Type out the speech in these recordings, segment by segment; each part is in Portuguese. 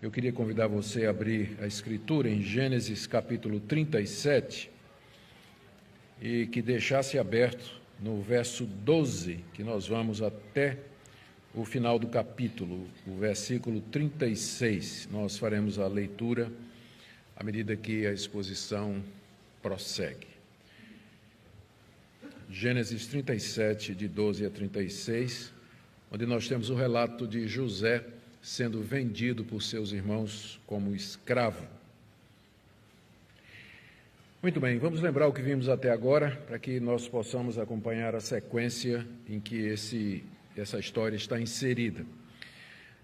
Eu queria convidar você a abrir a Escritura em Gênesis capítulo 37 e que deixasse aberto no verso 12, que nós vamos até o final do capítulo, o versículo 36. Nós faremos a leitura à medida que a exposição prossegue. Gênesis 37, de 12 a 36, onde nós temos o relato de José sendo vendido por seus irmãos como escravo. Muito bem, vamos lembrar o que vimos até agora, para que nós possamos acompanhar a sequência em que essa história está inserida.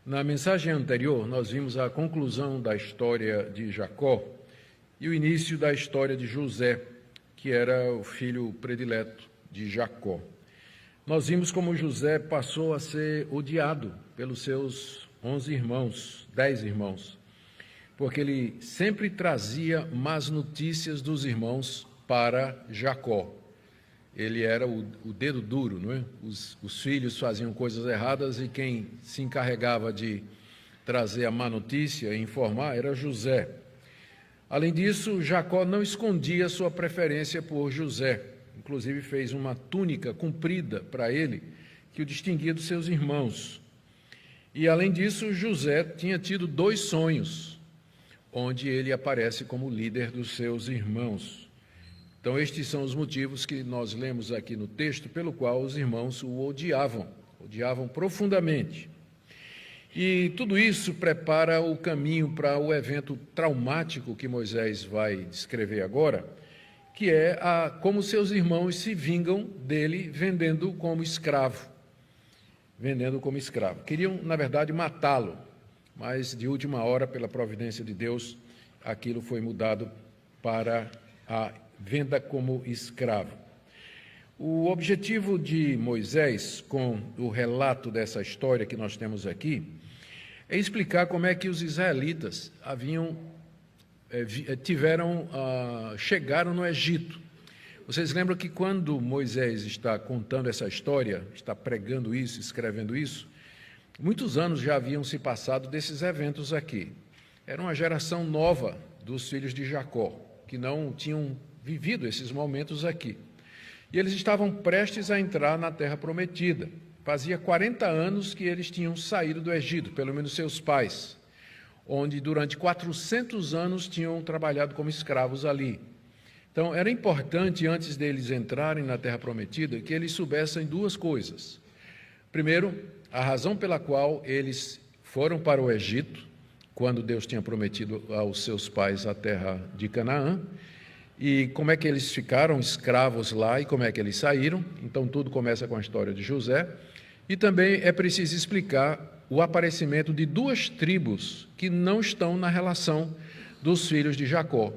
Na mensagem anterior, nós vimos a conclusão da história de Jacó e o início da história de José, que era o filho predileto de Jacó. Nós vimos como José passou a ser odiado pelos seus 10 irmãos, porque ele sempre trazia más notícias dos irmãos para Jacó. Ele era o dedo duro, não é? Os filhos faziam coisas erradas e quem se encarregava de trazer a má notícia e informar era José. Além disso, Jacó não escondia sua preferência por José, inclusive fez uma túnica comprida para ele, que o distinguia dos seus irmãos. E, além disso, José tinha tido 2 sonhos, onde ele aparece como líder dos seus irmãos. Então, estes são os motivos que nós lemos aqui no texto, pelo qual os irmãos o odiavam profundamente. E tudo isso prepara o caminho para o evento traumático que Moisés vai descrever agora, que é como seus irmãos se vingam dele vendendo como escravo. Queriam, na verdade, matá-lo, mas de última hora, pela providência de Deus, aquilo foi mudado para a venda como escravo. O objetivo de Moisés, com o relato dessa história que nós temos aqui, é explicar como é que os israelitas chegaram no Egito. Vocês lembram que quando Moisés está contando essa história, está pregando isso, escrevendo isso, muitos anos já haviam se passado desses eventos aqui. Era uma geração nova dos filhos de Jacó, que não tinham vivido esses momentos aqui. E eles estavam prestes a entrar na Terra Prometida. Fazia 40 anos que eles tinham saído do Egito, pelo menos seus pais, onde durante 400 anos tinham trabalhado como escravos ali. Então, era importante, antes deles entrarem na Terra Prometida, que eles soubessem 2 coisas. Primeiro, a razão pela qual eles foram para o Egito, quando Deus tinha prometido aos seus pais a terra de Canaã, e como é que eles ficaram escravos lá e como é que eles saíram. Então, tudo começa com a história de José. E também é preciso explicar o aparecimento de 2 tribos que não estão na relação dos filhos de Jacó,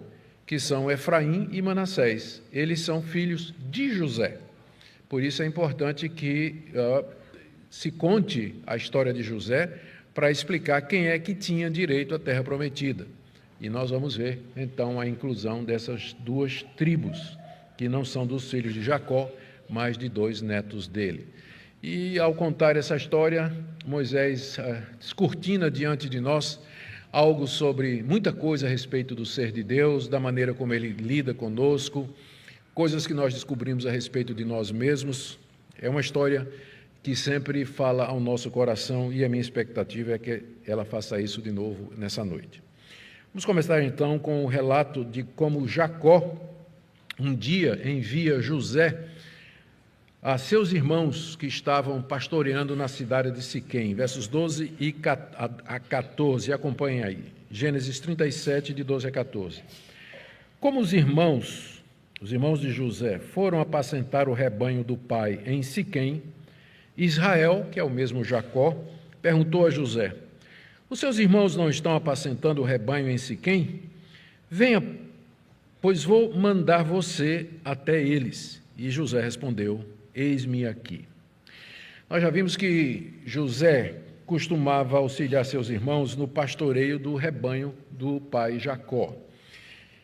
que são Efraim e Manassés. Eles são filhos de José. Por isso é importante que se conte a história de José para explicar quem é que tinha direito à terra prometida. E nós vamos ver, então, a inclusão dessas 2 tribos, que não são dos filhos de Jacó, mas de 2 netos dele. E, ao contar essa história, Moisés descortina diante de nós algo sobre muita coisa a respeito do ser de Deus, da maneira como Ele lida conosco, coisas que nós descobrimos a respeito de nós mesmos. É uma história que sempre fala ao nosso coração e a minha expectativa é que ela faça isso de novo nessa noite. Vamos começar então com o relato de como Jacó um dia envia José a seus irmãos que estavam pastoreando na cidade de Siquém, versos 12 a 14, acompanhem aí, Gênesis 37, de 12 a 14. Como os irmãos de José, foram apacentar o rebanho do pai em Siquém, Israel, que é o mesmo Jacó, perguntou a José: os seus irmãos não estão apacentando o rebanho em Siquém? Venha, pois vou mandar você até eles. E José respondeu: eis-me aqui. Nós já vimos que José costumava auxiliar seus irmãos no pastoreio do rebanho do pai Jacó.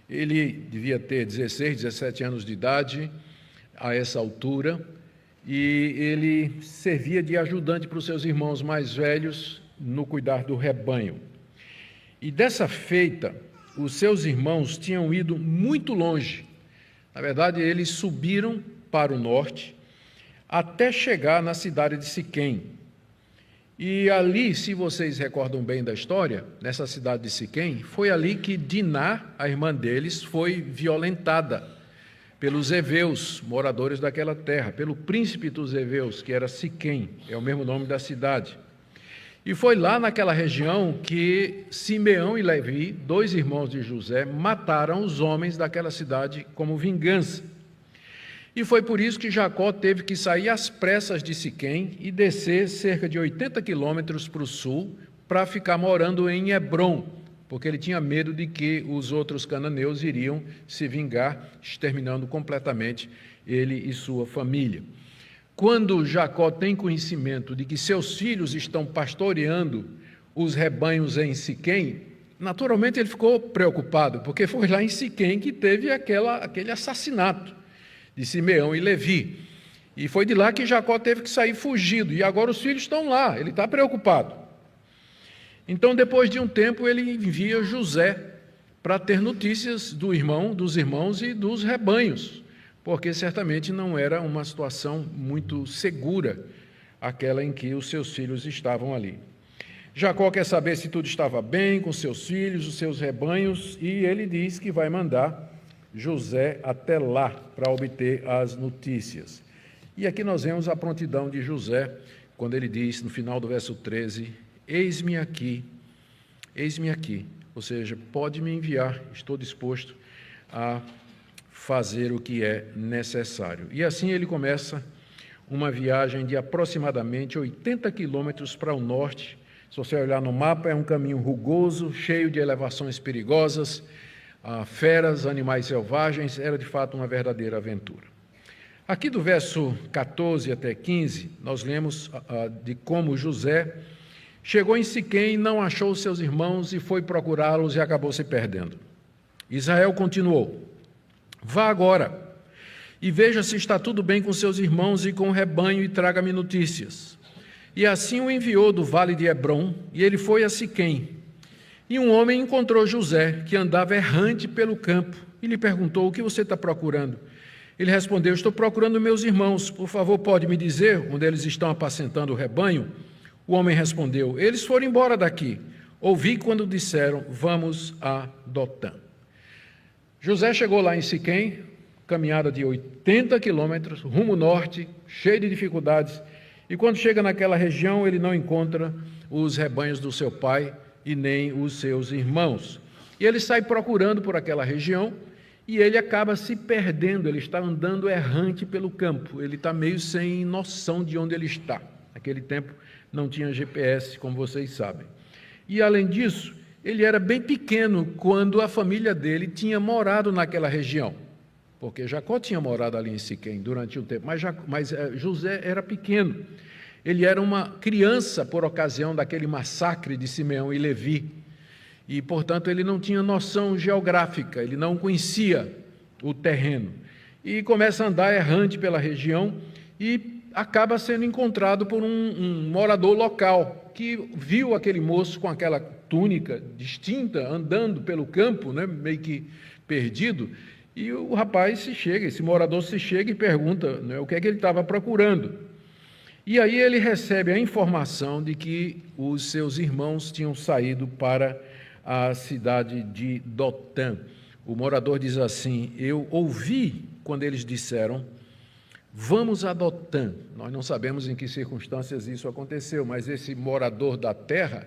Ele devia ter 16, 17 anos de idade a essa altura, e ele servia de ajudante para os seus irmãos mais velhos no cuidar do rebanho. E dessa feita, os seus irmãos tinham ido muito longe. Na verdade, eles subiram para o norte, até chegar na cidade de Siquém. E ali, se vocês recordam bem da história, nessa cidade de Siquém, foi ali que Diná, a irmã deles, foi violentada pelos heveus, moradores daquela terra, pelo príncipe dos heveus, que era Siquém, é o mesmo nome da cidade. E foi lá naquela região que Simeão e Levi, dois irmãos de José, mataram os homens daquela cidade como vingança. E foi por isso que Jacó teve que sair às pressas de Siquém e descer cerca de 80 quilômetros para o sul para ficar morando em Hebrom, porque ele tinha medo de que os outros cananeus iriam se vingar, exterminando completamente ele e sua família. Quando Jacó tem conhecimento de que seus filhos estão pastoreando os rebanhos em Siquém, naturalmente ele ficou preocupado, porque foi lá em Siquém que teve aquele assassinato de Simeão e Levi. E foi de lá que Jacó teve que sair fugido, e agora os filhos estão lá, ele está preocupado. Então, depois de um tempo, ele envia José para ter notícias dos irmãos e dos rebanhos, porque certamente não era uma situação muito segura aquela em que os seus filhos estavam ali. Jacó quer saber se tudo estava bem com seus filhos, os seus rebanhos, e ele diz que vai mandar José até lá para obter as notícias. E aqui nós vemos a prontidão de José, quando ele diz, no final do verso 13, eis-me aqui, ou seja, pode me enviar, estou disposto a fazer o que é necessário. E assim ele começa uma viagem de aproximadamente 80 quilômetros para o norte. Se você olhar no mapa, é um caminho rugoso, cheio de elevações perigosas, feras, animais selvagens, era de fato uma verdadeira aventura. Aqui do verso 14 até 15, nós lemos de como José chegou em Siquém, não achou seus irmãos e foi procurá-los e acabou se perdendo. Israel continuou, vá agora e veja se está tudo bem com seus irmãos e com o rebanho e traga-me notícias. E assim o enviou do vale de Hebrom e ele foi a Siquém. E um homem encontrou José, que andava errante pelo campo, e lhe perguntou, o que você está procurando? Ele respondeu, estou procurando meus irmãos, por favor, pode me dizer onde eles estão apacentando o rebanho? O homem respondeu, eles foram embora daqui, ouvi quando disseram, vamos a Dotã. José chegou lá em Siquém, caminhada de 80 quilômetros, rumo norte, cheio de dificuldades, e quando chega naquela região, ele não encontra os rebanhos do seu pai, e nem os seus irmãos. E ele sai procurando por aquela região e ele acaba se perdendo, ele está andando errante pelo campo, ele está meio sem noção de onde ele está. Naquele tempo não tinha GPS, como vocês sabem. E além disso, ele era bem pequeno quando a família dele tinha morado naquela região, porque Jacó tinha morado ali em Siquém durante um tempo, mas José era pequeno. Ele era uma criança por ocasião daquele massacre de Simeão e Levi, e, portanto, ele não tinha noção geográfica, ele não conhecia o terreno. E começa a andar errante pela região e acaba sendo encontrado por um morador local, que viu aquele moço com aquela túnica distinta, andando pelo campo, né, meio que perdido, e o rapaz esse morador se chega e pergunta, né, o que é que ele estava procurando. E aí ele recebe a informação de que os seus irmãos tinham saído para a cidade de Dotã. O morador diz assim, eu ouvi quando eles disseram, vamos a Dotã. Nós não sabemos em que circunstâncias isso aconteceu, mas esse morador da terra,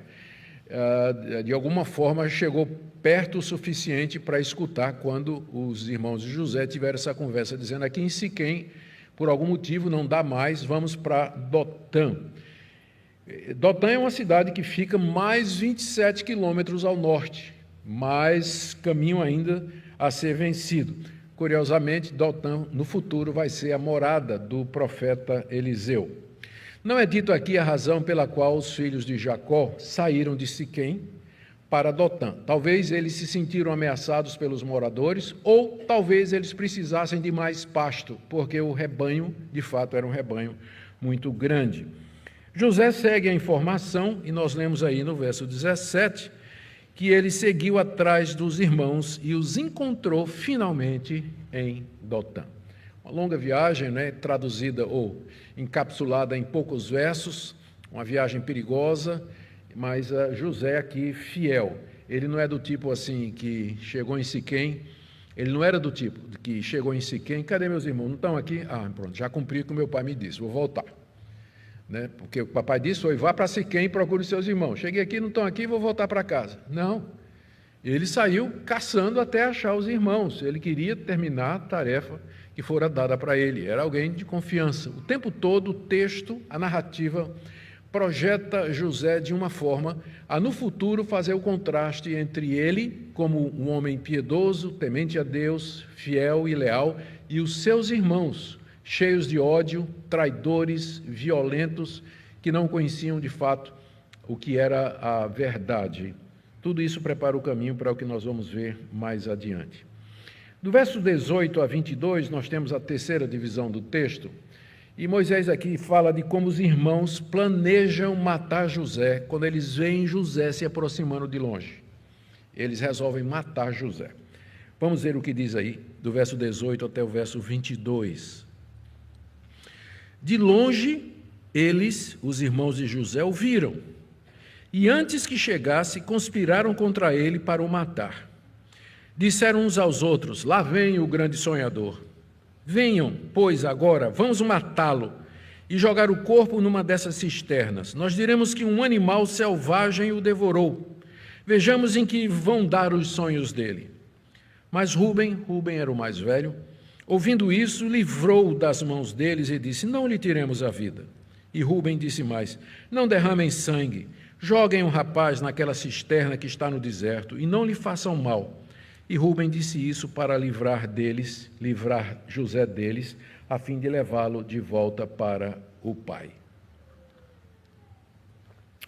de alguma forma, chegou perto o suficiente para escutar quando os irmãos de José tiveram essa conversa, dizendo aqui em Siquém, por algum motivo não dá mais, vamos para Dotã. Dotã é uma cidade que fica mais 27 quilômetros ao norte, mais caminho ainda a ser vencido. Curiosamente, Dotã, no futuro, vai ser a morada do profeta Eliseu. Não é dito aqui a razão pela qual os filhos de Jacó saíram de Siquém para Dotã. Talvez eles se sentiram ameaçados pelos moradores, ou talvez eles precisassem de mais pasto, porque o rebanho, de fato, era um rebanho muito grande. José segue a informação, e nós lemos aí no verso 17, que ele seguiu atrás dos irmãos e os encontrou finalmente em Dotã. Uma longa viagem, né, traduzida ou encapsulada em poucos versos, uma viagem perigosa, mas José aqui fiel. Ele não é do tipo assim que chegou em Siquém, ele não era do tipo que chegou em Siquém, cadê meus irmãos? Não estão aqui? Ah, pronto, já cumpri o que meu pai me disse, vou voltar. Né? Porque o papai disse foi, vá para Siquém e procure seus irmãos. Cheguei aqui, não estão aqui, vou voltar para casa. Não, ele saiu caçando até achar os irmãos, ele queria terminar a tarefa que fora dada para ele, era alguém de confiança. O tempo todo o texto, a narrativa, projeta José de uma forma a no futuro fazer o contraste entre ele, como um homem piedoso, temente a Deus, fiel e leal, e os seus irmãos, cheios de ódio, traidores, violentos, que não conheciam de fato o que era a verdade. Tudo isso prepara o caminho para o que nós vamos ver mais adiante. Do verso 18 a 22, nós temos a terceira divisão do texto, e Moisés aqui fala de como os irmãos planejam matar José quando eles veem José se aproximando de longe. Eles resolvem matar José. Vamos ver o que diz aí, do verso 18 até o verso 22. De longe, eles, os irmãos de José, o viram, e antes que chegasse, conspiraram contra ele para o matar. Disseram uns aos outros, lá vem o grande sonhador. Venham, pois, agora, vamos matá-lo e jogar o corpo numa dessas cisternas. Nós diremos que um animal selvagem o devorou. Vejamos em que vão dar os sonhos dele. Mas Rúben era o mais velho, ouvindo isso, livrou-o das mãos deles e disse, não lhe tiremos a vida. E Rúben disse mais, não derramem sangue, joguem o rapaz naquela cisterna que está no deserto e não lhe façam mal. E Rúben disse isso para livrar José deles, a fim de levá-lo de volta para o pai.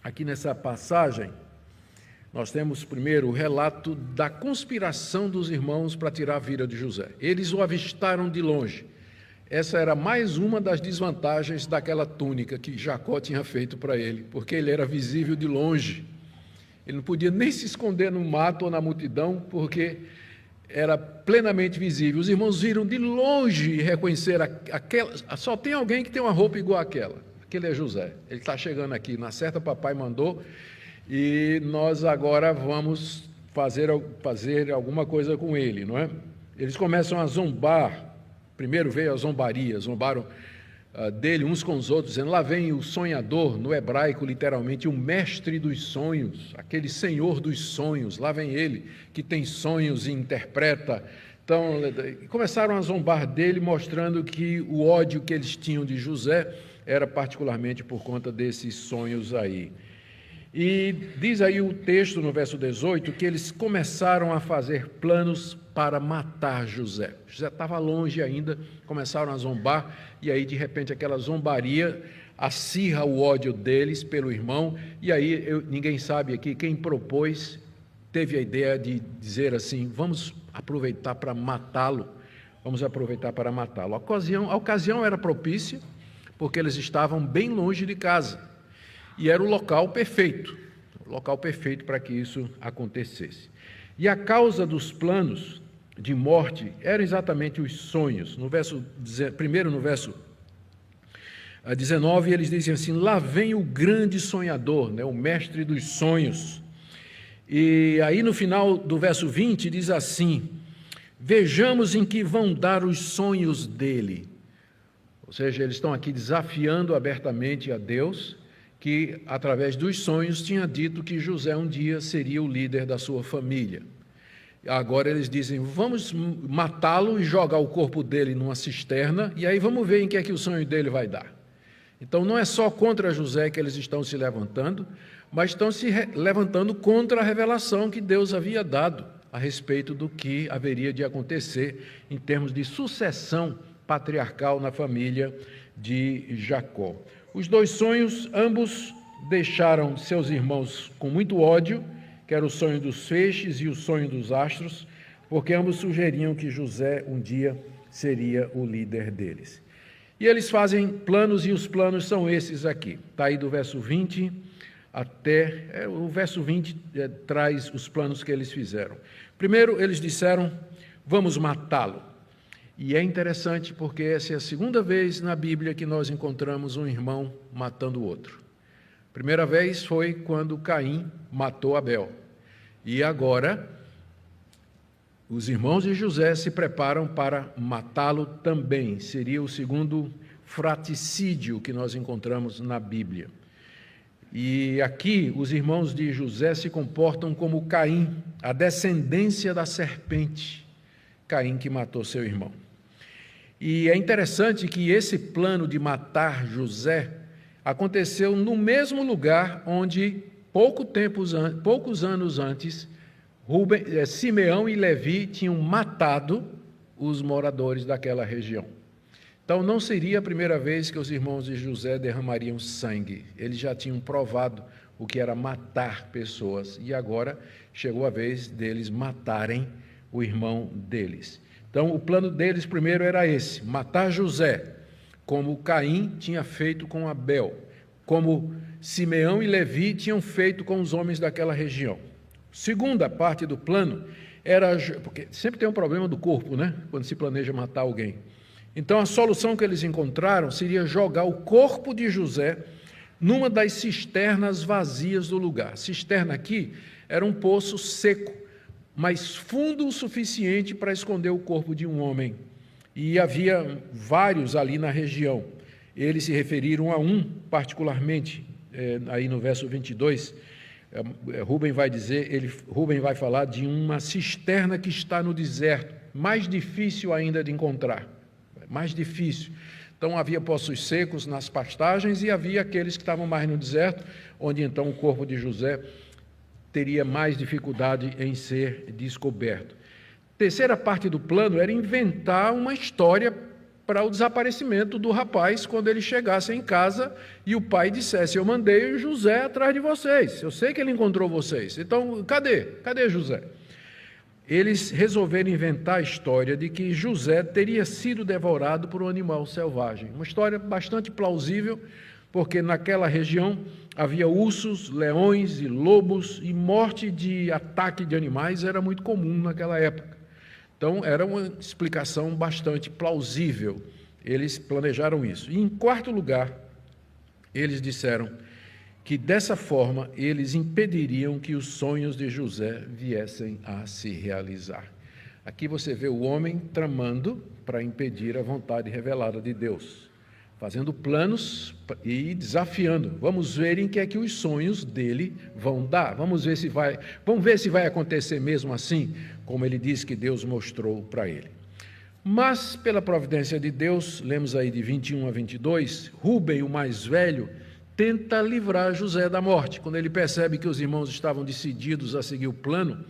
Aqui nessa passagem, nós temos primeiro o relato da conspiração dos irmãos para tirar a vida de José. Eles o avistaram de longe. Essa era mais uma das desvantagens daquela túnica que Jacó tinha feito para ele, porque ele era visível de longe. Ele não podia nem se esconder no mato ou na multidão, porque era plenamente visível. Os irmãos viram de longe e reconheceram aquela. Só tem alguém que tem uma roupa igual àquela. Aquele é José. Ele está chegando aqui. Na certa, papai mandou. E nós agora vamos fazer alguma coisa com ele, não é? Eles começam a zombar. Primeiro veio a zombaria. Zombaram dele uns com os outros, dizendo, lá vem o sonhador, no hebraico, literalmente, o mestre dos sonhos, aquele senhor dos sonhos, lá vem ele, que tem sonhos e interpreta. Então, começaram a zombar dele, mostrando que o ódio que eles tinham de José era particularmente por conta desses sonhos aí. E diz aí o texto, no verso 18, que eles começaram a fazer planos para matar José. José estava longe ainda, começaram a zombar, e aí, de repente, aquela zombaria acirra o ódio deles pelo irmão, e aí ninguém sabe aqui quem propôs, teve a ideia de dizer assim, vamos aproveitar para matá-lo, A ocasião era propícia, porque eles estavam bem longe de casa, e era o local perfeito para que isso acontecesse. E a causa dos planos de morte eram exatamente os sonhos. Primeiro no verso 19, eles dizem assim, lá vem o grande sonhador, né, o mestre dos sonhos. E aí no final do verso 20 diz assim, vejamos em que vão dar os sonhos dele. Ou seja, eles estão aqui desafiando abertamente a Deus, que, através dos sonhos, tinha dito que José um dia seria o líder da sua família. Agora eles dizem, vamos matá-lo e jogar o corpo dele numa cisterna, e aí vamos ver em que é que o sonho dele vai dar. Então, não é só contra José que eles estão se levantando, mas estão se levantando contra a revelação que Deus havia dado a respeito do que haveria de acontecer em termos de sucessão patriarcal na família de Jacó. Os dois sonhos, ambos deixaram seus irmãos com muito ódio, que era o sonho dos feixes e o sonho dos astros, porque ambos sugeriam que José um dia seria o líder deles. E eles fazem planos, e os planos são esses aqui. Está aí do verso 20 até o verso 20 traz os planos que eles fizeram. Primeiro, eles disseram, vamos matá-lo. E é interessante porque essa é a segunda vez na Bíblia que nós encontramos um irmão matando o outro. A primeira vez foi quando Caim matou Abel. E agora, os irmãos de José se preparam para matá-lo também. Seria o segundo fratricídio que nós encontramos na Bíblia. E aqui, os irmãos de José se comportam como Caim, a descendência da serpente. Caim que matou seu irmão. E é interessante que esse plano de matar José aconteceu no mesmo lugar onde, poucos anos antes, Simeão e Levi tinham matado os moradores daquela região. Então, não seria a primeira vez que os irmãos de José derramariam sangue. Eles já tinham provado o que era matar pessoas. E agora chegou a vez deles matarem o irmão deles. Então, o plano deles primeiro era esse, matar José, como Caim tinha feito com Abel, como Simeão e Levi tinham feito com os homens daquela região. Segunda parte do plano era, porque sempre tem um problema do corpo, né? Quando se planeja matar alguém. Então, a solução que eles encontraram seria jogar o corpo de José numa das cisternas vazias do lugar. Cisterna aqui era um poço seco, mas fundo o suficiente para esconder o corpo de um homem. E havia vários ali na região. Eles se referiram a um particularmente, aí no verso 22, Rubem vai falar de uma cisterna que está no deserto, mais difícil ainda de encontrar, mais difícil. Então havia poços secos nas pastagens e havia aqueles que estavam mais no deserto, onde então o corpo de José teria mais dificuldade em ser descoberto. Terceira parte do plano era inventar uma história para o desaparecimento do rapaz quando ele chegasse em casa e o pai dissesse, eu mandei o José atrás de vocês, eu sei que ele encontrou vocês, então cadê José? Eles resolveram inventar a história de que José teria sido devorado por um animal selvagem, uma história bastante plausível, porque naquela região havia ursos, leões e lobos, e morte de ataque de animais era muito comum naquela época. Então, era uma explicação bastante plausível. Eles planejaram isso. E, em quarto lugar, eles disseram que, dessa forma, eles impediriam que os sonhos de José viessem a se realizar. Aqui você vê o homem tramando para impedir a vontade revelada de Deus, fazendo planos e desafiando. Vamos ver em que é que os sonhos dele vão dar. Vamos ver se vai acontecer mesmo assim, como ele disse que Deus mostrou para ele. Mas, pela providência de Deus, lemos aí de 21 a 22, Rubem, o mais velho, tenta livrar José da morte. Quando ele percebe que os irmãos estavam decididos a seguir o plano,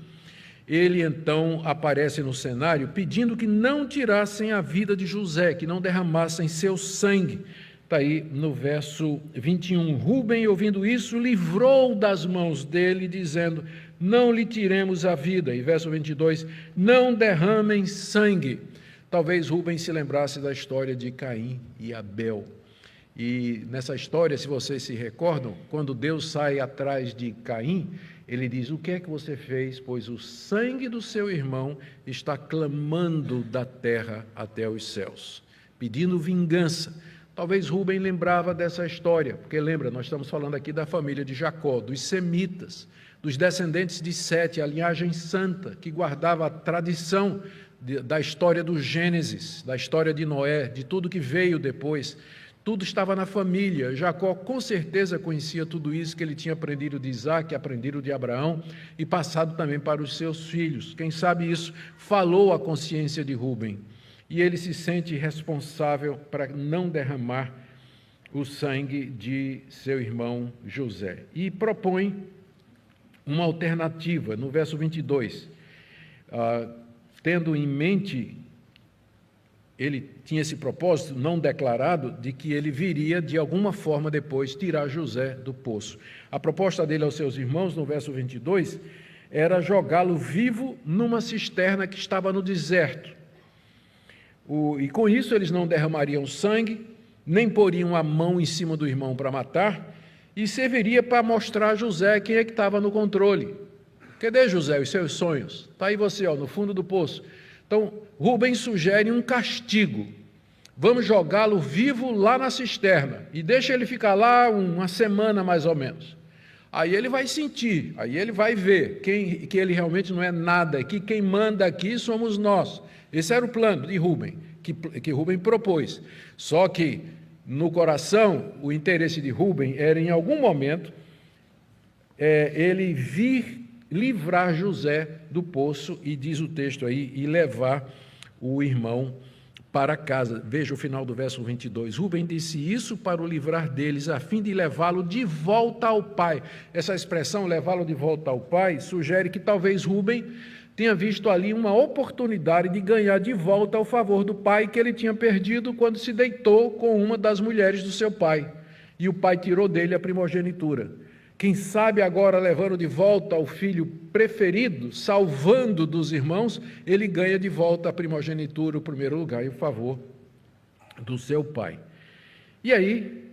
ele então aparece no cenário pedindo que não tirassem a vida de José, que não derramassem seu sangue. Está aí no verso 21. Rubem, ouvindo isso, livrou das mãos dele, dizendo, não lhe tiremos a vida. E verso 22, não derramem sangue. Talvez Rubem se lembrasse da história de Caim e Abel. E nessa história, se vocês se recordam, quando Deus sai atrás de Caim, ele diz, o que é que você fez? Pois o sangue do seu irmão está clamando da terra até os céus, pedindo vingança. Talvez Rubem lembrava dessa história, porque lembra, nós estamos falando aqui da família de Jacó, dos semitas, dos descendentes de Sete, a linhagem santa, que guardava a tradição da história do Gênesis, da história de Noé, de tudo que veio depois. Tudo estava na família. Jacó com certeza conhecia tudo isso que ele tinha aprendido de Isaac, aprendido de Abraão e passado também para os seus filhos. Quem sabe isso falou à consciência de Rubem. E ele se sente responsável para não derramar o sangue de seu irmão José. E propõe uma alternativa no verso 22. Tendo em mente, ele tinha esse propósito não declarado de que ele viria de alguma forma depois tirar José do poço. A proposta dele aos seus irmãos, no verso 22, era jogá-lo vivo numa cisterna que estava no deserto. E com isso eles não derramariam sangue, nem poriam a mão em cima do irmão para matar, e serviria para mostrar a José quem é que estava no controle. Cadê, José, os seus sonhos? Está aí você, no fundo do poço. Então, Rubem sugere um castigo. Vamos jogá-lo vivo lá na cisterna e deixa ele ficar lá uma semana mais ou menos. Aí ele vai sentir, aí ele vai ver que ele realmente não é nada, que quem manda aqui somos nós. Esse era o plano de Rubem, que Rubem propôs. Só que no coração, o interesse de Rubem era em algum momento ele vir livrar José do poço, e diz o texto aí, e levar o irmão para casa. Veja o final do verso 22. Rubem disse isso para o livrar deles, a fim de levá-lo de volta ao pai. Essa expressão, levá-lo de volta ao pai, sugere que talvez Rubem tenha visto ali uma oportunidade de ganhar de volta o favor do pai que ele tinha perdido quando se deitou com uma das mulheres do seu pai, e o pai tirou dele a primogenitura. Quem sabe agora, levando de volta o filho preferido, salvando dos irmãos, ele ganha de volta a primogenitura, o primeiro lugar, e o favor do seu pai. E aí,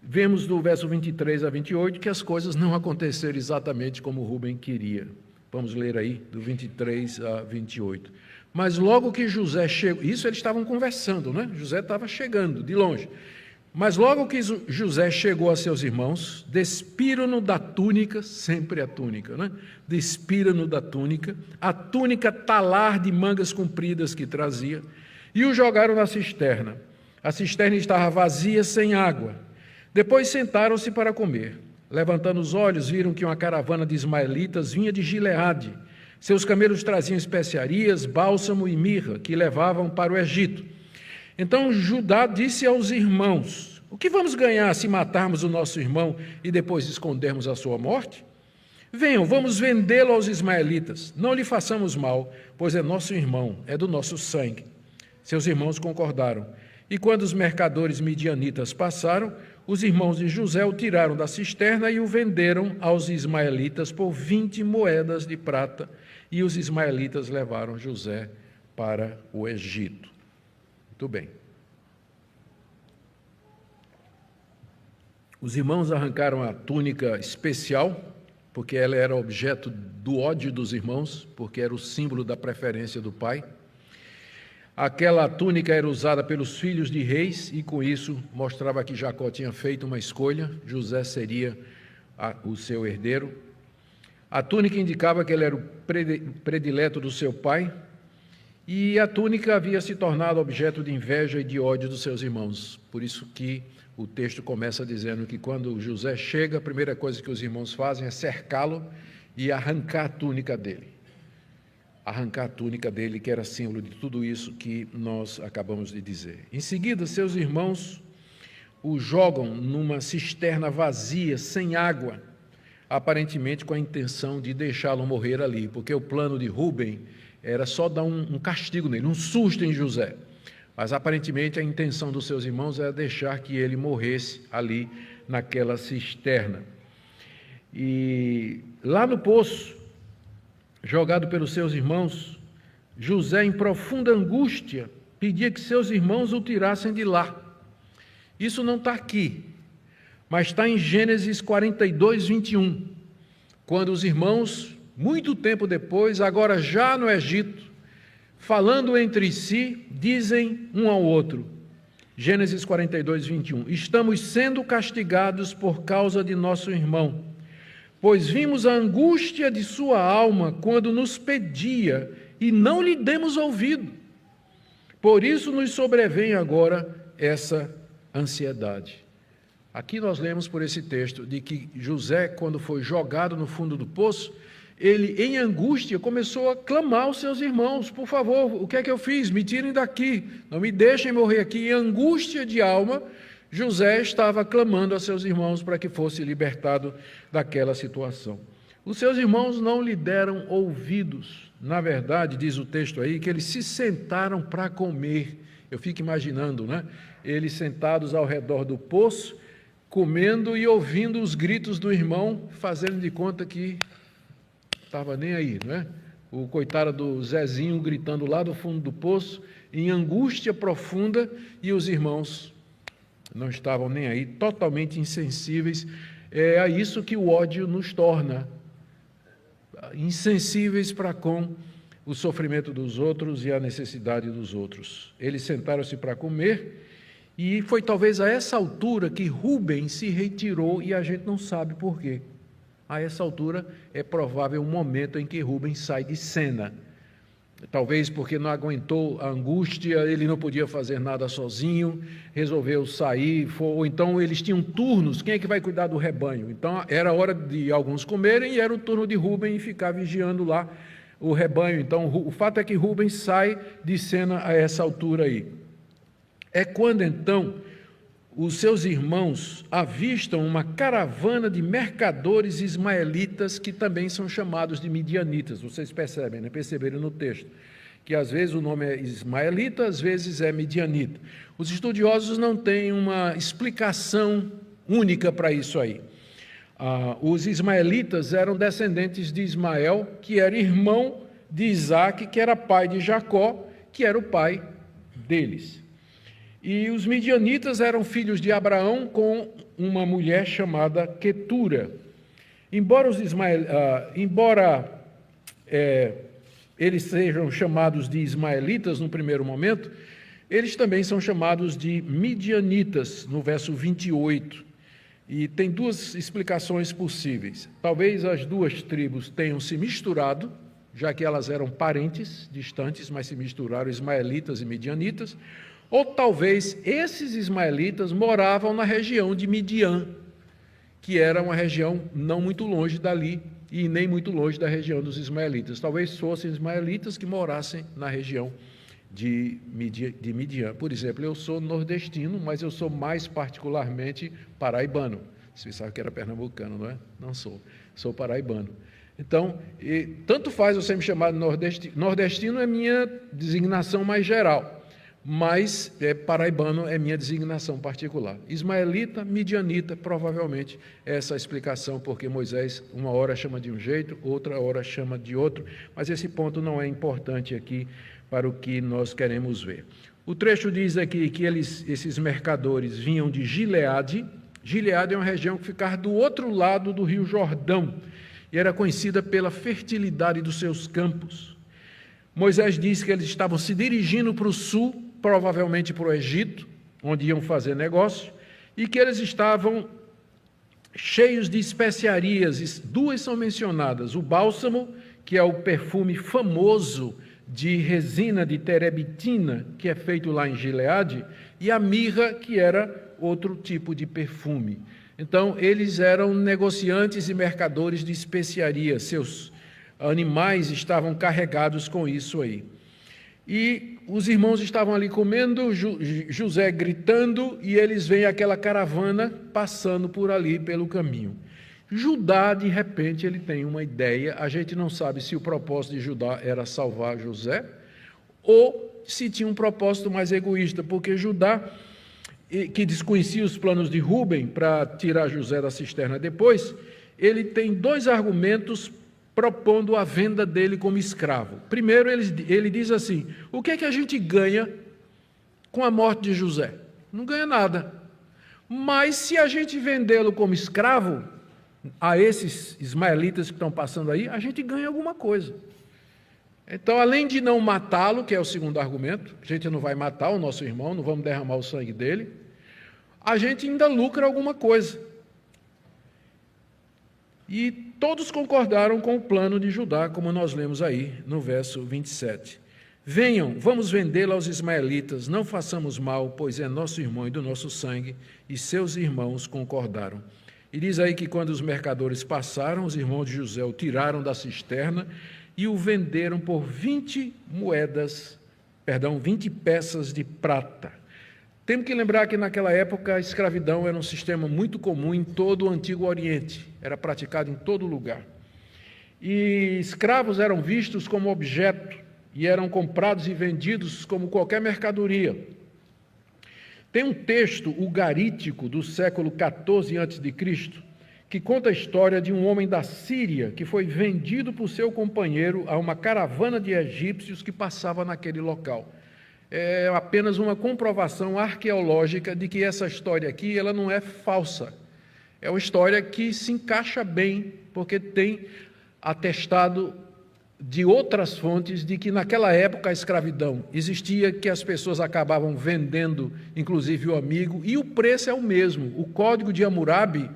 vemos do verso 23 a 28 que as coisas não aconteceram exatamente como Rubem queria. Vamos ler aí, do 23 a 28. Mas logo que José chegou, isso eles estavam conversando, né? José estava chegando de longe. Mas logo que José chegou a seus irmãos, despiram-no da túnica, sempre a túnica, né? Despiram-no da túnica, a túnica talar de mangas compridas que trazia, e o jogaram na cisterna. A cisterna estava vazia, sem água. Depois sentaram-se para comer. Levantando os olhos, viram que uma caravana de ismaelitas vinha de Gileade. Seus camelos traziam especiarias, bálsamo e mirra, que levavam para o Egito. Então Judá disse aos irmãos: o que vamos ganhar se matarmos o nosso irmão e depois escondermos a sua morte? Venham, vamos vendê-lo aos ismaelitas. Não lhe façamos mal, pois é nosso irmão, é do nosso sangue. Seus irmãos concordaram. E quando os mercadores midianitas passaram, os irmãos de José o tiraram da cisterna e o venderam aos ismaelitas por 20 moedas de prata, e os ismaelitas levaram José para o Egito. Muito bem. Os irmãos arrancaram a túnica especial, porque ela era objeto do ódio dos irmãos, porque era o símbolo da preferência do pai. Aquela túnica era usada pelos filhos de reis, e com isso mostrava que Jacó tinha feito uma escolha, José seria o seu herdeiro. A túnica indicava que ele era o predileto do seu pai, e a túnica havia se tornado objeto de inveja e de ódio dos seus irmãos. Por isso que o texto começa dizendo que quando José chega, a primeira coisa que os irmãos fazem é cercá-lo e arrancar a túnica dele. Arrancar a túnica dele, que era símbolo de tudo isso que nós acabamos de dizer. Em seguida, seus irmãos o jogam numa cisterna vazia, sem água, aparentemente com a intenção de deixá-lo morrer ali, porque o plano de Rubem era só dar um castigo nele, um susto em José. Mas, aparentemente, a intenção dos seus irmãos era deixar que ele morresse ali naquela cisterna. E lá no poço, jogado pelos seus irmãos, José, em profunda angústia, pedia que seus irmãos o tirassem de lá. Isso não está aqui, mas está em Gênesis 42, 21, quando os irmãos, muito tempo depois, agora já no Egito, falando entre si, dizem um ao outro, Gênesis 42, 21, estamos sendo castigados por causa de nosso irmão, pois vimos a angústia de sua alma quando nos pedia e não lhe demos ouvido. Por isso nos sobrevém agora essa ansiedade. Aqui nós lemos por esse texto de que José, quando foi jogado no fundo do poço, ele, em angústia, começou a clamar aos seus irmãos: por favor, o que é que eu fiz? Me tirem daqui, não me deixem morrer aqui. Em angústia de alma, José estava clamando a seus irmãos para que fosse libertado daquela situação. Os seus irmãos não lhe deram ouvidos. Na verdade, diz o texto aí, que eles se sentaram para comer. Eu fico imaginando, né? Eles sentados ao redor do poço, comendo e ouvindo os gritos do irmão, fazendo de conta que estava nem aí, não é? O coitado do Zezinho gritando lá do fundo do poço, em angústia profunda, e os irmãos não estavam nem aí, totalmente insensíveis É a isso que o ódio nos torna, insensíveis para com o sofrimento dos outros e a necessidade dos outros. Eles sentaram-se para comer, e foi talvez a essa altura que Rubem se retirou, e a gente não sabe por quê. A essa altura é provável um momento em que Rubem sai de cena. Talvez porque não aguentou a angústia, ele não podia fazer nada sozinho, resolveu sair, ou então eles tinham turnos, quem é que vai cuidar do rebanho? Então era hora de alguns comerem e era o turno de Rubem ficar vigiando lá o rebanho. Então o fato é que Rubem sai de cena a essa altura aí. É quando então os seus irmãos avistam uma caravana de mercadores ismaelitas, que também são chamados de midianitas. Vocês percebem, né? Perceberam no texto, que às vezes o nome é ismaelita, às vezes é midianita. Os estudiosos não têm uma explicação única para isso aí. Os ismaelitas eram descendentes de Ismael, que era irmão de Isaque, que era pai de Jacó, que era o pai deles. E os midianitas eram filhos de Abraão com uma mulher chamada Quetura. Embora eles sejam chamados de ismaelitas no primeiro momento, eles também são chamados de midianitas, no verso 28. E tem duas explicações possíveis. Talvez as duas tribos tenham se misturado, já que elas eram parentes distantes, mas se misturaram, ismaelitas e midianitas. Ou talvez esses ismaelitas moravam na região de Midian, que era uma região não muito longe dali e nem muito longe da região dos ismaelitas. Talvez fossem ismaelitas que morassem na região de Midian. Por exemplo, eu sou nordestino, mas eu sou mais particularmente paraibano. Você sabe que era pernambucano, não é? Não sou. Sou paraibano. Então, tanto faz você me chamar de nordestino. Nordestino é minha designação mais geral, mas paraibano é minha designação particular. Ismaelita, midianita, provavelmente essa é a explicação, porque Moisés uma hora chama de um jeito, outra hora chama de outro, mas esse ponto não é importante aqui para o que nós queremos ver. O trecho diz aqui que esses mercadores vinham de Gileade. Gileade é uma região que ficava do outro lado do rio Jordão, e era conhecida pela fertilidade dos seus campos. Moisés diz que eles estavam se dirigindo para o sul, provavelmente para o Egito, onde iam fazer negócio, e que eles estavam cheios de especiarias. Duas são mencionadas: o bálsamo, que é o perfume famoso de resina de terebitina, que é feito lá em Gileade, e a mirra, que era outro tipo de perfume. Então, eles eram negociantes e mercadores de especiarias, seus animais estavam carregados com isso aí. E os irmãos estavam ali comendo, José gritando, e eles veem aquela caravana passando por ali, pelo caminho. Judá, de repente, ele tem uma ideia. A gente não sabe se o propósito de Judá era salvar José, ou se tinha um propósito mais egoísta, porque Judá, que desconhecia os planos de Rubem para tirar José da cisterna depois, ele tem dois argumentos propondo a venda dele como escravo. Primeiro, ele diz assim: o que é que a gente ganha com a morte de José? Não ganha nada. Mas se a gente vendê-lo como escravo a esses ismaelitas que estão passando aí, a gente ganha alguma coisa. Então, além de não matá-lo, que é o segundo argumento, a gente não vai matar o nosso irmão, não vamos derramar o sangue dele, a gente ainda lucra alguma coisa. E todos concordaram com o plano de Judá, como nós lemos aí no verso 27. Venham, vamos vendê-lo aos ismaelitas, não façamos mal, pois é nosso irmão e do nosso sangue. E seus irmãos concordaram. E diz aí que quando os mercadores passaram, os irmãos de José o tiraram da cisterna e o venderam por 20 peças de prata. Temos que lembrar que naquela época a escravidão era um sistema muito comum em todo o Antigo Oriente, era praticado em todo lugar. E escravos eram vistos como objeto e eram comprados e vendidos como qualquer mercadoria. Tem um texto ugarítico do século XIV a.C., que conta a história de um homem da Síria que foi vendido por seu companheiro a uma caravana de egípcios que passava naquele local. É apenas uma comprovação arqueológica de que essa história aqui ela não é falsa. É uma história que se encaixa bem, porque tem atestado de outras fontes de que naquela época a escravidão existia, que as pessoas acabavam vendendo, inclusive o amigo, e o preço é o mesmo. O Código de Hammurabi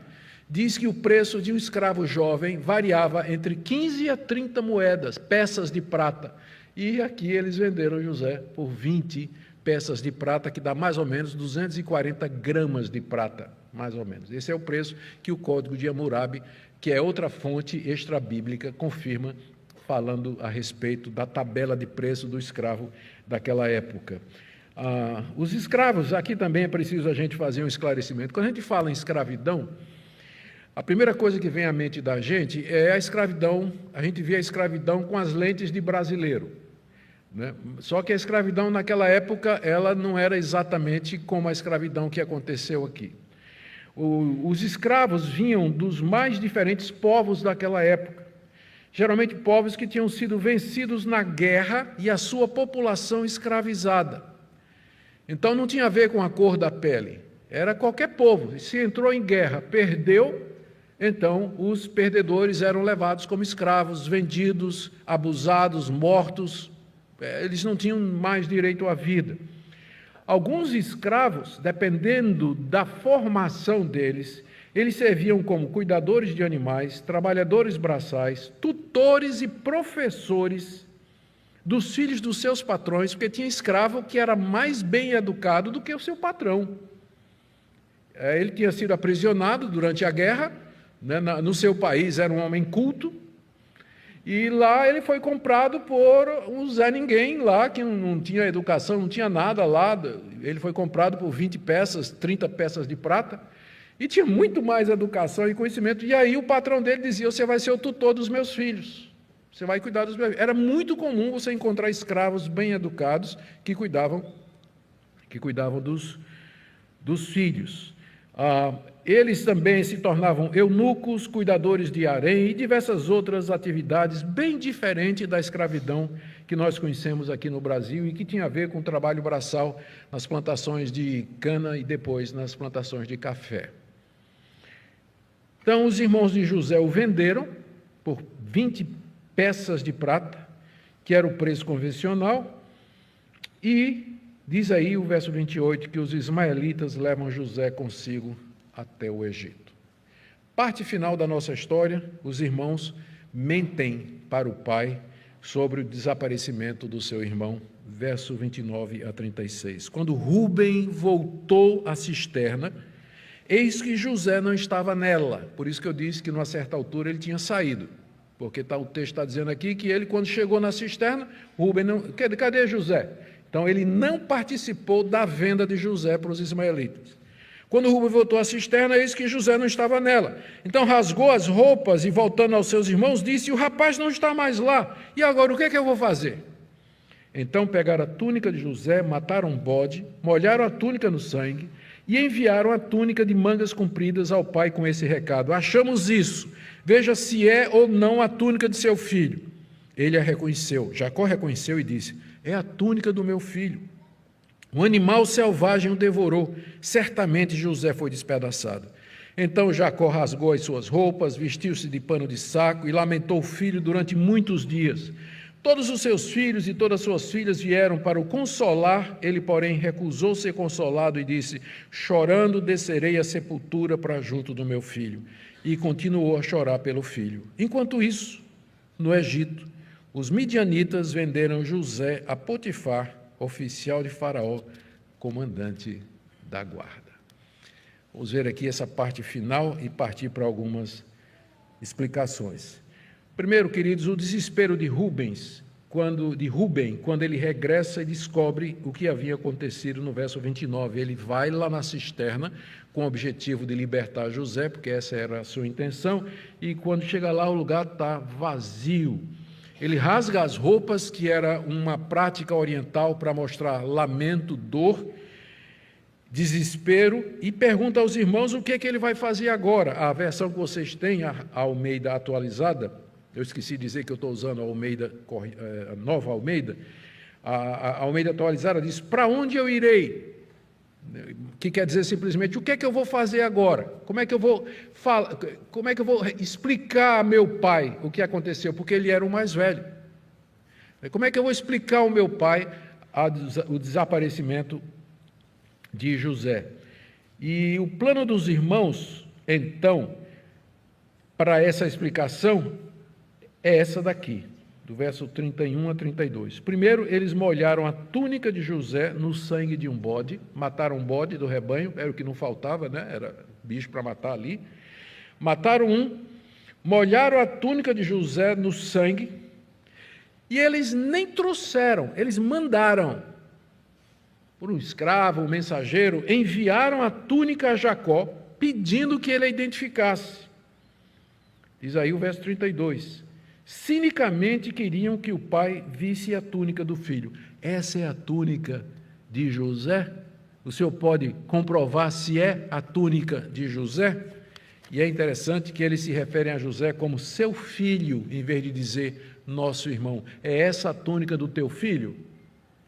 diz que o preço de um escravo jovem variava entre 15 a 30 moedas, peças de prata. E aqui eles venderam José por 20 peças de prata, que dá mais ou menos 240 gramas de prata, mais ou menos. Esse é o preço que o Código de Hammurabi, que é outra fonte extra-bíblica, confirma, falando a respeito da tabela de preço do escravo daquela época. Os escravos, aqui também é preciso a gente fazer um esclarecimento. Quando a gente fala em escravidão, a primeira coisa que vem à mente da gente é a escravidão, a gente vê a escravidão com as lentes de brasileiro, né? Só que a escravidão naquela época, ela não era exatamente como a escravidão que aconteceu aqui. Os escravos vinham dos mais diferentes povos daquela época, geralmente povos que tinham sido vencidos na guerra e a sua população escravizada. Então não tinha a ver com a cor da pele, era qualquer povo. Se entrou em guerra, perdeu, então os perdedores eram levados como escravos, vendidos, abusados, mortos. Eles não tinham mais direito à vida. Alguns escravos, dependendo da formação deles, eles serviam como cuidadores de animais, trabalhadores braçais, tutores e professores dos filhos dos seus patrões, porque tinha escravo que era mais bem educado do que o seu patrão. Ele tinha sido aprisionado durante a guerra, né, no seu país era um homem culto, e lá ele foi comprado por um Zé Ninguém, lá que não tinha educação, não tinha nada lá. Ele foi comprado por 20 peças, 30 peças de prata, e tinha muito mais educação e conhecimento. E aí o patrão dele dizia: você vai ser o tutor dos meus filhos, você vai cuidar dos meus filhos. Era muito comum você encontrar escravos bem educados que cuidavam dos filhos. Eles também se tornavam eunucos, cuidadores de harém e diversas outras atividades bem diferentes da escravidão que nós conhecemos aqui no Brasil e que tinha a ver com o trabalho braçal nas plantações de cana e depois nas plantações de café. Então, os irmãos de José o venderam por 20 peças de prata, que era o preço convencional, e diz aí o verso 28 que os ismaelitas levam José consigo até o Egito. Parte final da nossa história, os irmãos mentem para o pai sobre o desaparecimento do seu irmão, verso 29 a 36. Quando Rúben voltou à cisterna, eis que José não estava nela. Por isso que eu disse que, numa certa altura, ele tinha saído. Porque o texto está dizendo aqui que ele, quando chegou na cisterna, Rúben não... Cadê José? Então, ele não participou da venda de José para os ismaelitas. Quando Rúben voltou à cisterna, eis que José não estava nela. Então rasgou as roupas e, voltando aos seus irmãos, disse: o rapaz não está mais lá. E agora, o que é que eu vou fazer? Então pegaram a túnica de José, mataram um bode, molharam a túnica no sangue e enviaram a túnica de mangas compridas ao pai com esse recado: achamos isso, veja se é ou não a túnica de seu filho. Ele a reconheceu, Jacó reconheceu e disse: é a túnica do meu filho. Um animal selvagem o devorou, certamente José foi despedaçado. Então Jacó rasgou as suas roupas, vestiu-se de pano de saco e lamentou o filho durante muitos dias. Todos os seus filhos e todas as suas filhas vieram para o consolar, ele, porém, recusou ser consolado e disse: chorando descerei à sepultura para junto do meu filho. E continuou a chorar pelo filho. Enquanto isso, no Egito, os midianitas venderam José a Potifar, oficial de Faraó, comandante da guarda. Vamos ver aqui essa parte final e partir para algumas explicações. Primeiro, queridos, o desespero de Rúben, quando ele regressa e descobre o que havia acontecido no verso 29. Ele vai lá na cisterna com o objetivo de libertar José, porque essa era a sua intenção, e quando chega lá o lugar está vazio. Ele rasga as roupas, que era uma prática oriental para mostrar lamento, dor, desespero, e pergunta aos irmãos o que ele vai fazer agora. A versão que vocês têm, a Almeida atualizada, eu esqueci de dizer que eu estou usando a Almeida, a nova Almeida, a Almeida atualizada diz: para onde eu irei? que quer dizer simplesmente, o que é que eu vou fazer agora? Como é que eu vou falar, como é que eu vou explicar a meu pai o que aconteceu? Porque ele era o mais velho. Como é que eu vou explicar ao meu pai o desaparecimento de José? E o plano dos irmãos, então, para essa explicação, é essa daqui, do verso 31 a 32. Primeiro, eles molharam a túnica de José no sangue de um bode, mataram um bode do rebanho, era o que não faltava, né? Era bicho para matar ali. Mataram um, molharam a túnica de José no sangue, e eles nem trouxeram, eles mandaram, por um escravo, um mensageiro, enviaram a túnica a Jacó, pedindo que ele a identificasse. Diz aí o verso 32. Cinicamente queriam que o pai visse a túnica do filho. Essa é a túnica de José? O senhor pode comprovar se é a túnica de José? E é interessante que eles se referem a José como seu filho, em vez de dizer nosso irmão. É essa a túnica do teu filho?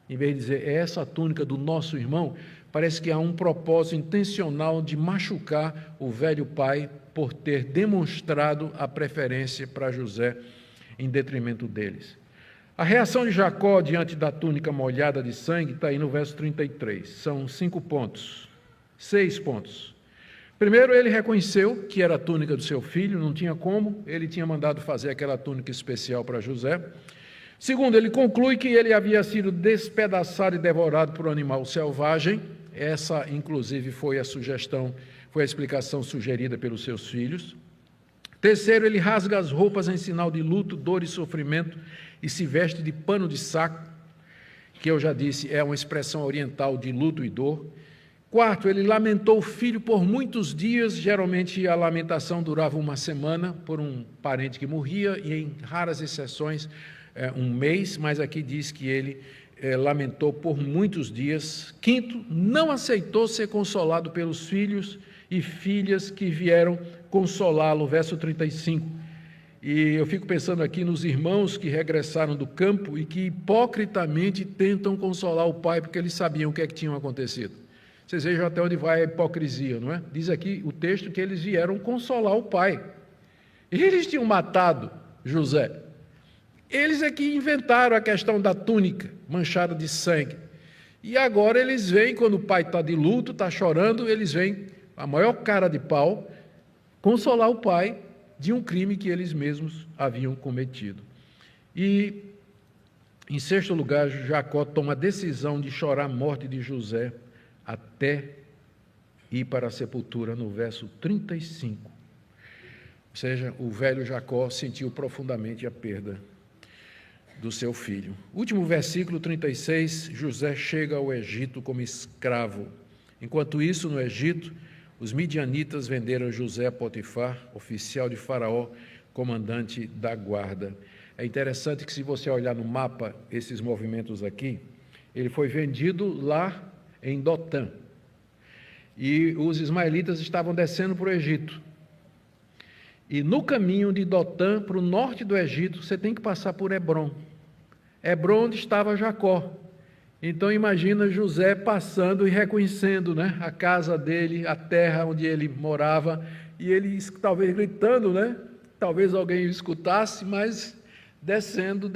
Em vez de dizer é essa a túnica do nosso irmão, parece que há um propósito intencional de machucar o velho pai por ter demonstrado a preferência para José em detrimento deles. A reação de Jacó diante da túnica molhada de sangue está aí no verso 33. São 5 pontos, 6 pontos. Primeiro, ele reconheceu que era a túnica do seu filho, não tinha como, ele tinha mandado fazer aquela túnica especial para José. Segundo, ele conclui que ele havia sido despedaçado e devorado por um animal selvagem. Essa, inclusive, foi a explicação sugerida pelos seus filhos. Terceiro, ele rasga as roupas em sinal de luto, dor e sofrimento e se veste de pano de saco, que eu já disse é uma expressão oriental de luto e dor. Quarto, ele lamentou o filho por muitos dias, geralmente a lamentação durava uma semana por um parente que morria e em raras exceções um mês, mas aqui diz que ele lamentou por muitos dias. Quinto, não aceitou ser consolado pelos filhos e filhas que vieram consolá-lo, verso 35. E eu fico pensando aqui nos irmãos que regressaram do campo e que hipocritamente tentam consolar o pai porque eles sabiam o que é que tinha acontecido. Vocês vejam até onde vai a hipocrisia, não é? Diz aqui o texto que eles vieram consolar o pai. E eles tinham matado José. Eles é que inventaram a questão da túnica manchada de sangue. E agora eles vêm, quando o pai está de luto, está chorando, eles vêm, a maior cara de pau, consolar o pai de um crime que eles mesmos haviam cometido. E, em sexto lugar, Jacó toma a decisão de chorar a morte de José até ir para a sepultura, no verso 35. Ou seja, o velho Jacó sentiu profundamente a perda do seu filho. Último versículo 36, José chega ao Egito como escravo. Enquanto isso, no Egito, os midianitas venderam José a Potifar, oficial de Faraó, comandante da guarda. É interessante que, se você olhar no mapa esses movimentos aqui, ele foi vendido lá em Dotã. E os ismaelitas estavam descendo para o Egito. E no caminho de Dotã para o norte do Egito, você tem que passar por Hebrom. Hebrom onde estava Jacó. Então imagina José passando e reconhecendo, né, a casa dele, a terra onde ele morava, e ele talvez gritando, né? Talvez alguém o escutasse, mas descendo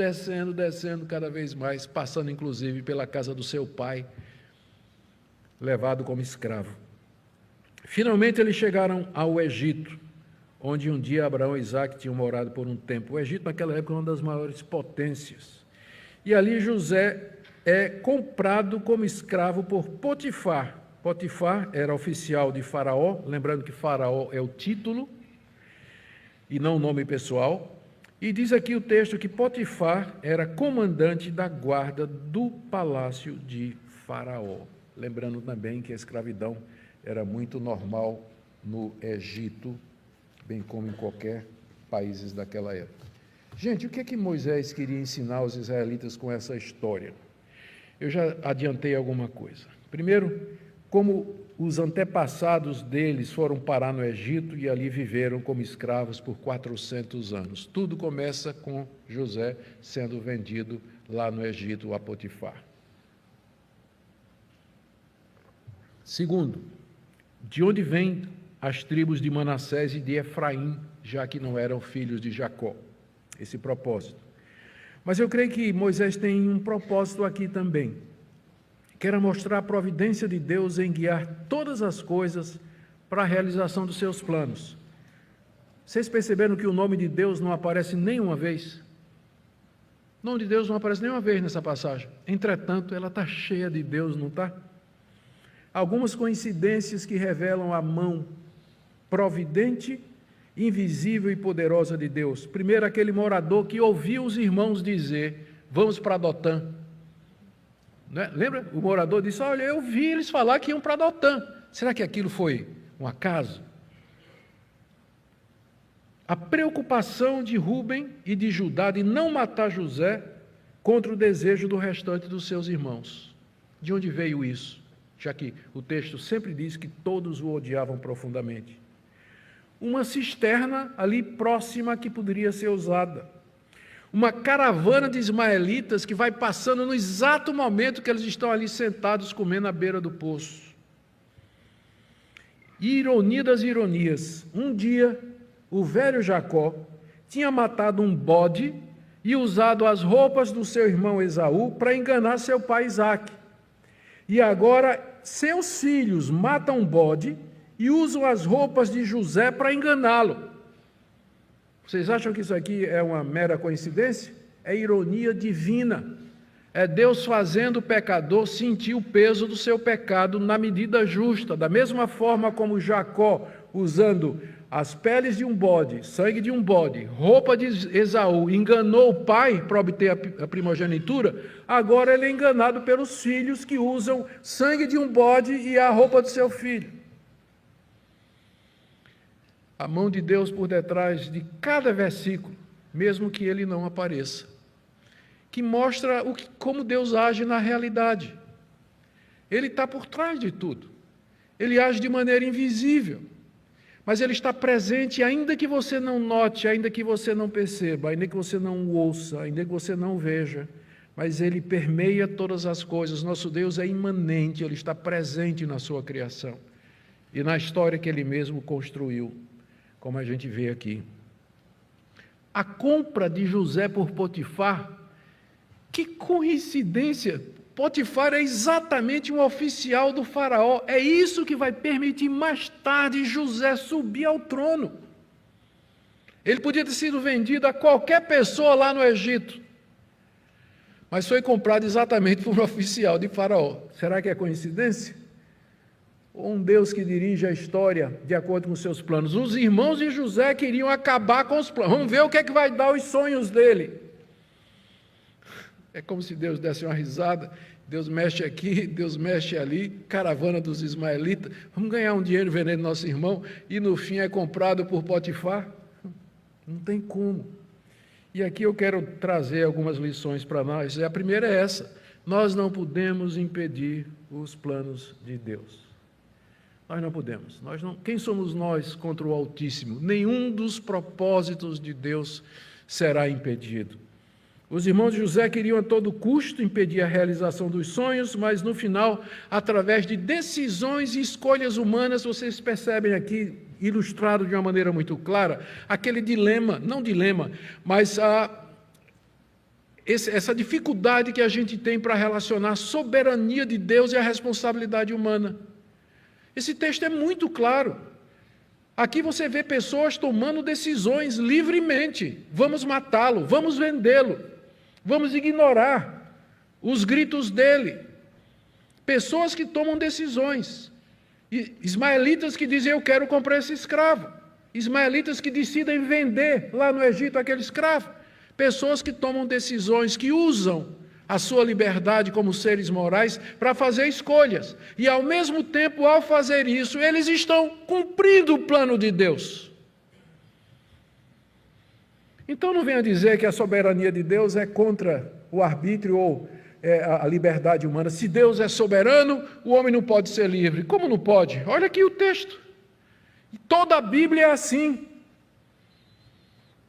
cada vez mais, passando inclusive pela casa do seu pai, levado como escravo. Finalmente eles chegaram ao Egito, onde um dia Abraão e Isaac tinham morado por um tempo. O Egito naquela época era uma das maiores potências. E ali José é comprado como escravo por Potifar. Potifar era oficial de Faraó, lembrando que Faraó é o título e não o nome pessoal. E diz aqui o texto que Potifar era comandante da guarda do palácio de Faraó. Lembrando também que a escravidão era muito normal no Egito, bem como em qualquer país daquela época. Gente, o que é que Moisés queria ensinar aos israelitas com essa história? Eu já adiantei alguma coisa. Primeiro, como os antepassados deles foram parar no Egito e ali viveram como escravos por 400 anos. Tudo começa com José sendo vendido lá no Egito a Potifar. Segundo, de onde vêm as tribos de Manassés e de Efraim, já que não eram filhos de Jacó? Esse propósito. Mas eu creio que Moisés tem um propósito aqui também, que era mostrar a providência de Deus em guiar todas as coisas para a realização dos seus planos. Vocês perceberam que o nome de Deus não aparece nenhuma vez? O nome de Deus não aparece nenhuma vez nessa passagem. Entretanto, ela está cheia de Deus, não está? Algumas coincidências que revelam a mão providente, invisível e poderosa de Deus. Primeiro, aquele morador que ouviu os irmãos dizer: vamos para Dotã. Né? Lembra? O morador disse: olha, eu vi eles falar que iam para Dotã. Será que aquilo foi um acaso? A preocupação de Rúben e de Judá de não matar José contra o desejo do restante dos seus irmãos. De onde veio isso? Já que o texto sempre diz que todos o odiavam profundamente. Uma cisterna ali próxima que poderia ser usada. Uma caravana de ismaelitas que vai passando no exato momento que eles estão ali sentados comendo à beira do poço. E ironia das ironias, um dia o velho Jacó tinha matado um bode e usado as roupas do seu irmão Esaú para enganar seu pai Isaque. E agora seus filhos matam um bode e usam as roupas de José para enganá-lo. Vocês acham que isso aqui é uma mera coincidência? É ironia divina. É Deus fazendo o pecador sentir o peso do seu pecado na medida justa. Da mesma forma como Jacó, usando as peles de um bode, sangue de um bode, roupa de Esaú, enganou o pai para obter a primogenitura, agora ele é enganado pelos filhos que usam sangue de um bode e a roupa do seu filho. A mão de Deus por detrás de cada versículo, mesmo que ele não apareça, que mostra como Deus age na realidade. Ele está por trás de tudo. Ele age de maneira invisível, mas ele está presente, ainda que você não note, ainda que você não perceba, ainda que você não ouça, ainda que você não veja, mas ele permeia todas as coisas. Nosso Deus é imanente, ele está presente na sua criação e na história que ele mesmo construiu, como a gente vê aqui. A compra de José por Potifar, que coincidência! Potifar é exatamente um oficial do faraó. É isso que vai permitir mais tarde José subir ao trono. Ele podia ter sido vendido a qualquer pessoa lá no Egito, mas foi comprado exatamente por um oficial de faraó. Será que é coincidência? Ou um Deus que dirige a história de acordo com seus planos? Os irmãos de José queriam acabar com os planos. Vamos ver o que é que vai dar os sonhos dele. É como se Deus desse uma risada, Deus mexe aqui, Deus mexe ali, caravana dos ismaelitas, vamos ganhar um dinheiro vendendo nosso irmão, e no fim é comprado por Potifar? Não tem como. E aqui eu quero trazer algumas lições para nós. A primeira é essa: nós não podemos impedir os planos de Deus. Nós não podemos. Quem somos nós contra o Altíssimo? Nenhum dos propósitos de Deus será impedido. Os irmãos de José queriam a todo custo impedir a realização dos sonhos, mas no final, através de decisões e escolhas humanas, vocês percebem aqui, ilustrado de uma maneira muito clara, aquele dilema, não dilema, mas essa dificuldade que a gente tem para relacionar a soberania de Deus e a responsabilidade humana. Esse texto é muito claro. Aqui você vê pessoas tomando decisões livremente. Vamos matá-lo, vamos vendê-lo. Vamos ignorar os gritos dele. Pessoas que tomam decisões. Ismaelitas que dizem: eu quero comprar esse escravo. Ismaelitas que decidem vender lá no Egito aquele escravo. Pessoas que tomam decisões, que usam a sua liberdade como seres morais para fazer escolhas. E ao mesmo tempo, ao fazer isso, eles estão cumprindo o plano de Deus. Então não venha dizer que a soberania de Deus é contra o arbítrio ou a liberdade humana. Se Deus é soberano, o homem não pode ser livre. Como não pode? Olha aqui o texto. Toda a Bíblia é assim.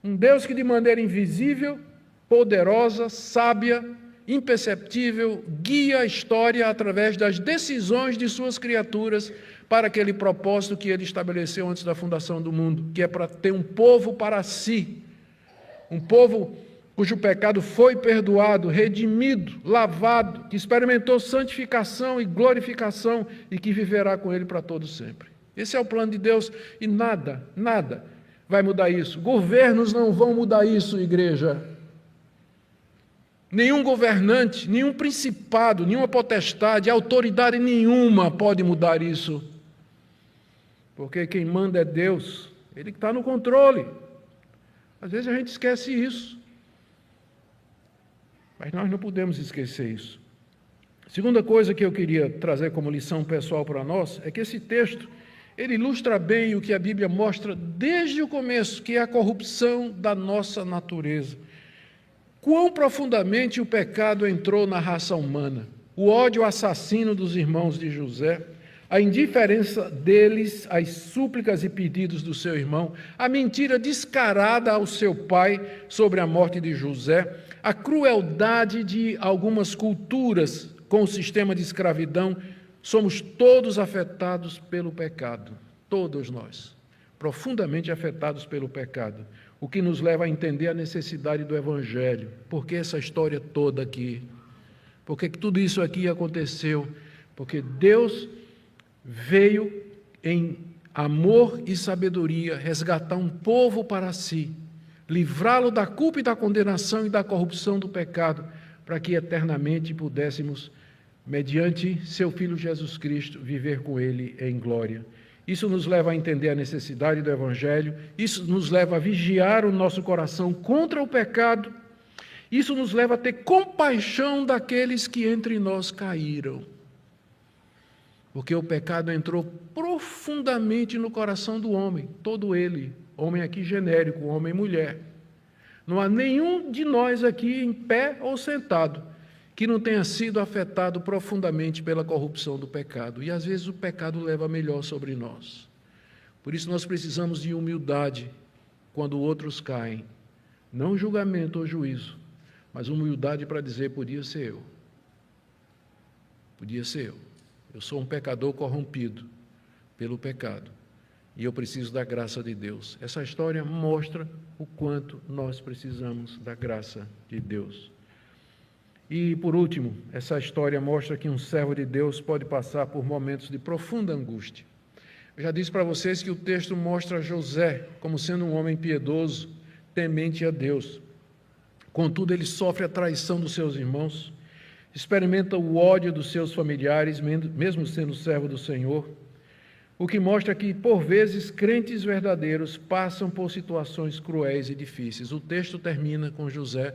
Um Deus que de maneira invisível, poderosa, sábia imperceptível, guia a história através das decisões de suas criaturas para aquele propósito que ele estabeleceu antes da fundação do mundo, que é para ter um povo para si, um povo cujo pecado foi perdoado, redimido, lavado, que experimentou santificação e glorificação e que viverá com ele para todo sempre. Esse é o plano de Deus e nada vai mudar isso. Governos não vão mudar isso, igreja. Nenhum governante, nenhum principado, nenhuma potestade, autoridade nenhuma pode mudar isso. Porque quem manda é Deus, Ele que está no controle. Às vezes a gente esquece isso. Mas nós não podemos esquecer isso. Segunda coisa que eu queria trazer como lição pessoal para nós é que esse texto, ele ilustra bem o que a Bíblia mostra desde o começo, que é a corrupção da nossa natureza. Quão profundamente o pecado entrou na raça humana, o ódio assassino dos irmãos de José, a indiferença deles às súplicas e pedidos do seu irmão, a mentira descarada ao seu pai sobre a morte de José, a crueldade de algumas culturas com o sistema de escravidão. Somos todos afetados pelo pecado, todos nós, profundamente afetados pelo pecado, o que nos leva a entender a necessidade do Evangelho. Por que essa história toda aqui? Por que tudo isso aqui aconteceu? Porque Deus veio em amor e sabedoria resgatar um povo para si, livrá-lo da culpa e da condenação e da corrupção do pecado, para que eternamente pudéssemos, mediante seu Filho Jesus Cristo, viver com Ele em glória. Isso nos leva a entender a necessidade do Evangelho, isso nos leva a vigiar o nosso coração contra o pecado, isso nos leva a ter compaixão daqueles que entre nós caíram. Porque o pecado entrou profundamente no coração do homem, todo ele, homem aqui genérico, homem e mulher. Não há nenhum de nós aqui em pé ou sentado que não tenha sido afetado profundamente pela corrupção do pecado. E às vezes o pecado leva melhor sobre nós. Por isso nós precisamos de humildade quando outros caem. Não julgamento ou juízo, mas humildade para dizer: podia ser eu. Podia ser eu. Eu sou um pecador corrompido pelo pecado. E eu preciso da graça de Deus. Essa história mostra o quanto nós precisamos da graça de Deus. E, por último, essa história mostra que um servo de Deus pode passar por momentos de profunda angústia. Eu já disse para vocês que o texto mostra José como sendo um homem piedoso, temente a Deus. Contudo, ele sofre a traição dos seus irmãos, experimenta o ódio dos seus familiares, mesmo sendo servo do Senhor, o que mostra que, por vezes, crentes verdadeiros passam por situações cruéis e difíceis. O texto termina com José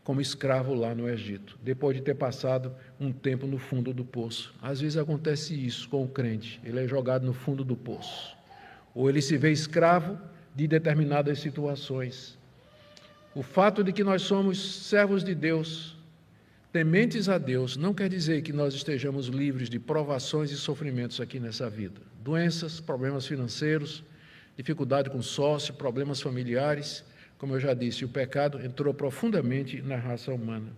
como escravo lá no Egito, depois de ter passado um tempo no fundo do poço. Às vezes acontece isso com o crente, ele é jogado no fundo do poço, ou ele se vê escravo de determinadas situações. O fato de que nós somos servos de Deus, tementes a Deus, não quer dizer que nós estejamos livres de provações e sofrimentos aqui nessa vida. Doenças, problemas financeiros, dificuldade com sócio, problemas familiares. Como eu já disse, o pecado entrou profundamente na raça humana.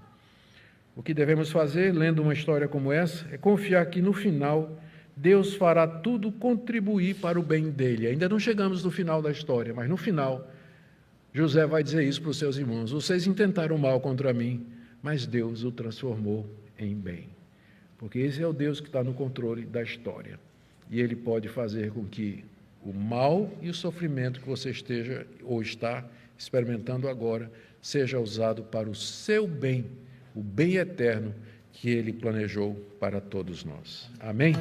O que devemos fazer, lendo uma história como essa, é confiar que no final Deus fará tudo contribuir para o bem dele. Ainda não chegamos no final da história, mas no final, José vai dizer isso para os seus irmãos: vocês intentaram mal contra mim, mas Deus o transformou em bem. Porque esse é o Deus que está no controle da história. E Ele pode fazer com que o mal e o sofrimento que você esteja ou está experimentando agora seja usado para o seu bem, o bem eterno que Ele planejou para todos nós. Amém?